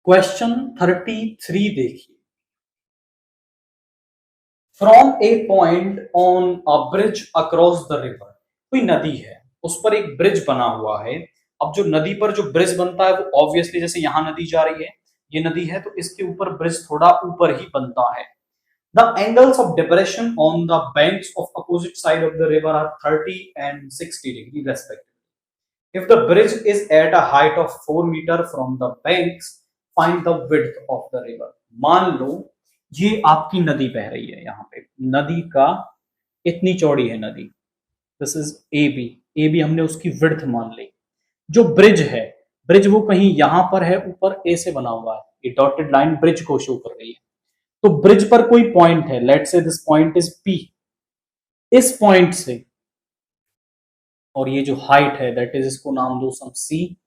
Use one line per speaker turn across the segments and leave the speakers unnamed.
Question 33 देखिए। From A point on a bridge across the river, कोई नदी है, उस पर एक ब्रिज बना हुआ है। अब जो नदी पर जो ब्रिज बनता है वो ऑब्वियसली जैसे यहां नदी जा रही है, ये नदी है, तो इसके ऊपर ब्रिज थोड़ा ऊपर ही बनता है। The angles of depression on the banks of opposite side of the river are 30 and 60 degree respectively. If the bridge is at a height of 4 metre from the banks, find the width of the river. मान लो ये आपकी नदी बह रही है, यहाँ पे नदी का इतनी चौड़ी है नदी, दिस इज ए बी हमने उसकी विड्थ मान ली। जो ब्रिज है, ब्रिज वो कहीं यहां पर है, ऊपर ए से बना हुआ है, ये डॉटेड लाइन ब्रिज को शो कर रही है। तो ब्रिज पर कोई पॉइंट है, let's say this point is P, इस पॉइंट से, और ये जो हाइट है दैट इज, इसको नाम दो सम सी,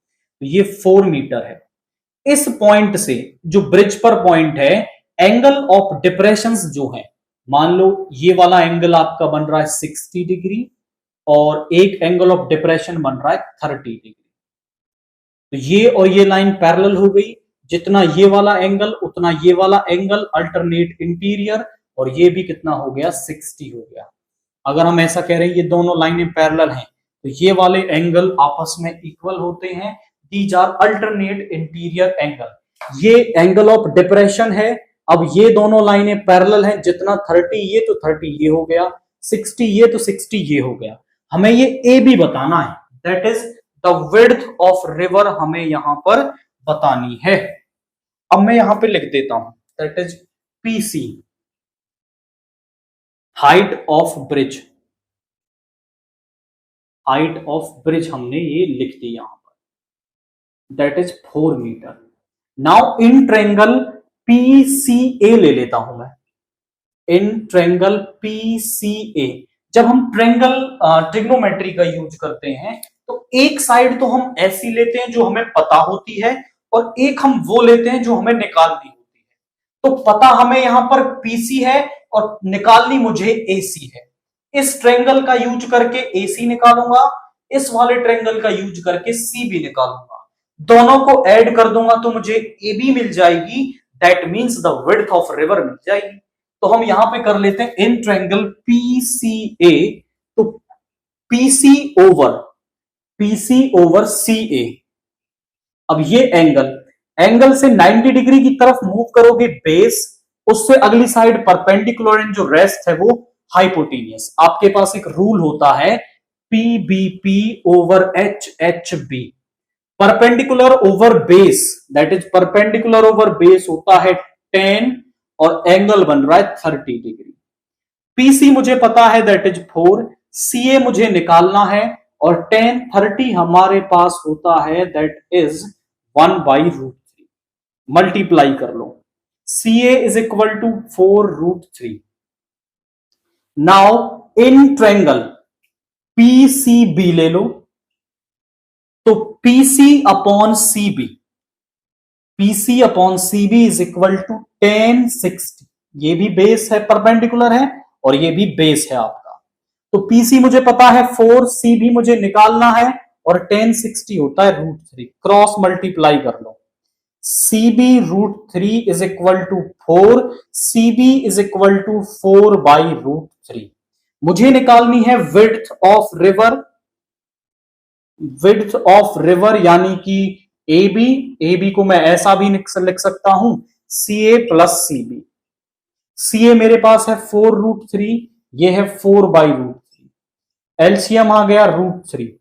तो ये 4 मीटर है। इस पॉइंट से जो ब्रिज पर पॉइंट है, एंगल ऑफ डिप्रेशंस जो है, मान लो ये वाला एंगल आपका बन रहा है 60 डिग्री और एक एंगल ऑफ डिप्रेशन बन रहा है 30 डिग्री। तो ये और ये लाइन पैरेलल हो गई, जितना ये वाला एंगल उतना ये वाला एंगल, अल्टरनेट इंटीरियर, और ये भी कितना हो गया 60 हो गया। अगर हम ऐसा कह रहे हैं ये दोनों लाइनें पैरेलल हैं, तो ये वाले एंगल आपस में इक्वल होते हैं, these are alternate interior angle. ये एंगल ऑफ डिप्रेशन है। अब ये दोनों लाइनें पैरेलल हैं, जितना 30 ये तो 30 ये हो गया, 60 ये तो 60 ये हो गया। हमें ये ए बी बताना है, that is the width of river, हमें यहां पर बतानी है। अब मैं यहां पे लिख देता हूं, that is P C, height of bridge, height of bridge हमने ये लिख दी यहां पर, that is 4 metre. Now in triangle PCA ले लेता हूं मैं, इन ट्रायंगल PCA। जब हम ट्रायंगल ट्रिग्नोमेट्री का यूज करते हैं तो एक साइड तो हम ऐसी लेते हैं जो हमें पता होती है, और एक हम वो लेते हैं जो हमें निकालनी होती है। तो पता हमें यहां पर PC है और निकालनी मुझे AC है। इस ट्रायंगल का यूज करके AC निकालूंगा, इस वाले ट्रायंगल का यूज करके CB निकालूंगा, दोनों को ऐड कर दूंगा तो मुझे AB मिल जाएगी, that means the width of river मिल जाएगी। तो हम यहां पे कर लेते हैं इन ट्रायंगल PCA, तो PC ओवर CA। अब ये एंगल से 90 डिग्री की तरफ मूव करोगे बेस, उससे अगली साइड परपेंडिकुलर एंड जो रेस्ट है वो हाइपोटेनियस। आपके पास एक रूल होता है PBP over HHB, perpendicular over base, that is perpendicular over base होता है 10 और एंगल बन रहा है 30 डिग्री। PC मुझे पता है दैट इज 4, CA मुझे निकालना है, और 10 30 हमारे पास होता है दैट इज 1/√3। मल्टीप्लाई कर लो, CA is equal to 4√3। Now in triangle PCB ले लो, तो PC upon CB is equal to 1060। ये भी बेस है, परपेंडिकुलर है, और ये भी बेस है आपका। तो PC मुझे पता है 4, CB मुझे निकालना है, और 1060 होता है √3। क्रॉस मल्टीप्लाई कर लो, CB √3 is equal to 4, CB is equal to 4/√3। मुझे निकालनी है विड्थ ऑफ रिवर, यानी कि AB को मैं ऐसा भी लिख सकता हूं, CA प्लस CB। CA मेरे पास है 4√3, ये है 4/√3, एलसीएम आ गया √3,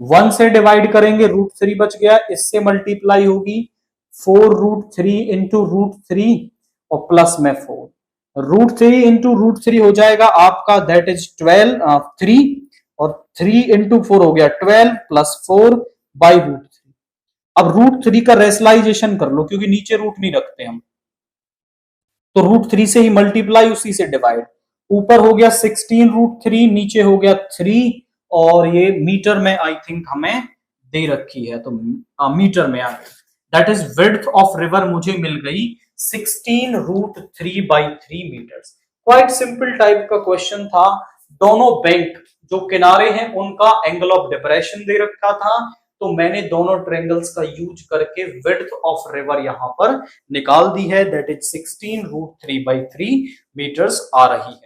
1 से डिवाइड करेंगे √3 बच गया, इससे मल्टीप्लाई होगी 4√3 इंटू √3 और प्लस में 4, √3 इंटू √3 हो जाएगा आपका दैट इज 3, और 3 इंटू 4 हो गया 12 प्लस 4/√3। अब √3 का रेशनलाइजेशन कर लो, क्योंकि नीचे रूट नहीं रखते हम, तो √3 से ही मल्टीप्लाई, उसी से डिवाइड। ऊपर हो गया 16√3, नीचे हो गया 3, और ये मीटर में आई थिंक हमें दे रखी है, तो मीटर में आ गई। That is width of river मुझे मिल गई 16√3/3 मीटर्स। क्वाइट सिंपल टाइप का क्वेश्चन था। दोनों बैंक जो किनारे हैं उनका एंगल ऑफ डिप्रेशन दे रखा था, तो मैंने दोनों ट्रायंगल्स का यूज करके विड्थ ऑफ रिवर यहां पर निकाल दी है, दैट इज 16√3/3 मीटर्स आ रही है।